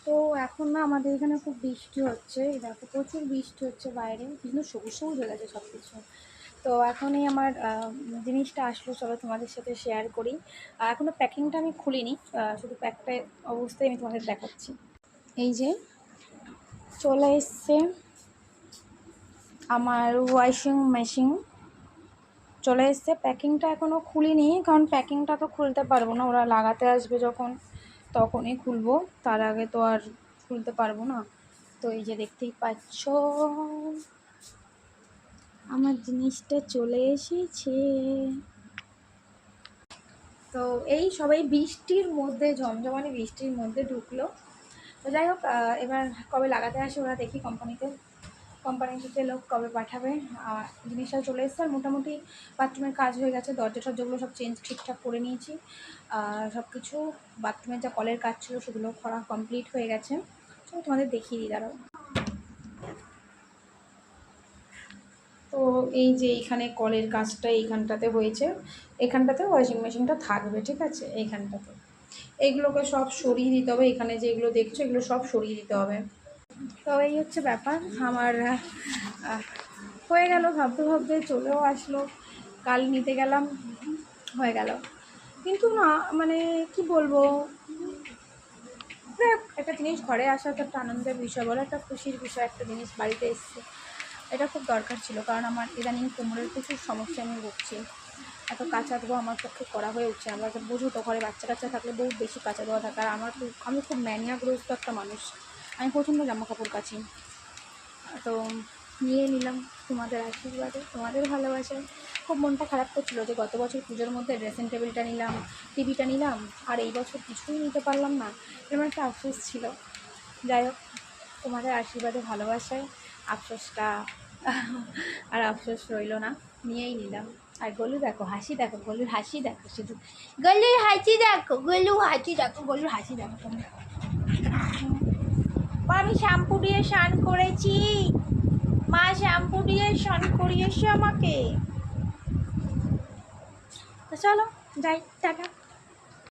তো এখন না আমাদের এখানে খুব বৃষ্টি হচ্ছে, দেখো প্রচুর বৃষ্টি হচ্ছে বাইরে, কিন্তু সবুজ সবুজ হয়ে গেছে সব কিছু। তো এখনই আমার জিনিসটা আসলো, চলো তোমাদের সাথে শেয়ার করি। এখনও প্যাকিংটা আমি খুলিনি, শুধু প্যাকটা অবস্থায় আমি তোমাদের দেখাচ্ছি। এই যে চলে এসছে আমার ওয়াশিং মেশিন, চলে এসছে। প্যাকিংটা এখনও খুলিনি, কারণ প্যাকিংটা তো খুলতে পারবো না, ওরা লাগাতে আসবে যখন তখনই খুলবো, তার আগে তো আর খুলতে পারবো না। তো এই যে দেখতেই পাচ্ছ আমার জিনিসটা চলে এসেছে। তো এই সবাই বৃষ্টির মধ্যে, ঝমঝমানি বৃষ্টির মধ্যে ঢুকলো। তো যাই হোক, এবার কবে লাগাতে আসে ওরা, দেখি কোম্পানি থেকে লোক কবে পাঠাবে। জিনিসটা চলে এসছে, আর মোটামুটি বাথরুমের কাজ হয়ে গেছে, দরজা টরজাগুলো সব চেঞ্জ ঠিকঠাক করে নিয়েছি। সব কিছু বাথরুমের যা কলের কাজ ছিল সেগুলো করা কমপ্লিট হয়ে গেছে। চলো তোমাদের দেখিয়ে দিই, দাঁড়াও। তো এই যে এইখানে কলের কাজটা এইখানটাতে হয়েছে, এখানটাতে ওয়াশিং মেশিনটা থাকবে, ঠিক আছে। এইখানটাতে এইগুলোকে সব সরিয়ে দিতে হবে, এখানে যে এগুলো দেখছো এগুলো সব সরিয়ে দিতে হবে। তো এই হচ্ছে ব্যাপার আমার। হয়ে গেল, ভাবতে ভাবতে চলেও আসলো, কাল নিতে গেলাম, হয়ে গেল। কিন্তু না মানে কি বলবো, একটা জিনিস ঘরে আসা তো একটা আনন্দের বিষয়, বলো একটা খুশির বিষয়, একটা জিনিস বাড়িতে এসছে, এটা খুব দরকার ছিল। কারণ আমার ইদানিং কোমরের প্রচুর সমস্যা আমি ভুগছি, এত কাচা ধোয়া আমার পক্ষে করা হয়ে উঠছে। আমরা তো বুঝো তো, ঘরে বাচ্চা কাচ্চা থাকলে বহুত বেশি কাচা ধোয়া থাকে, আর আমি খুব ম্যানিয়াগ্রস্ত একটা মানুষ, আমি প্রচণ্ড জামা কাপড় কাচি। তো নিয়ে নিলাম তোমাদের আশীর্বাদে, তোমাদের ভালোবাসায়। খুব মনটা খারাপ করছিলো যে গত বছর পুজোর মধ্যে ড্রেসিং টেবিলটা নিলাম, টিভিটা নিলাম, আর এই বছর কিছুই নিতে পারলাম না, এরকম একটা আফসোস ছিল। যাই হোক, তোমাদের আশীর্বাদে ভালোবাসায় আফসোসটা আর আফসোস রইল না, নিয়েই নিলাম। আর গলু দেখো, হাসি দেখো, গলুর হাসি দেখো, শুধু গলুর হাসি দেখো, গলু হাসি দেখো, গলুর হাসি দেখো তোমরা। আমি শ্যাম্পু দিয়ে স্নান করেছি, মা শ্যাম্পু দিয়ে স্নান করিয়েছে আমাকে। তো চলো যাই, টাটা।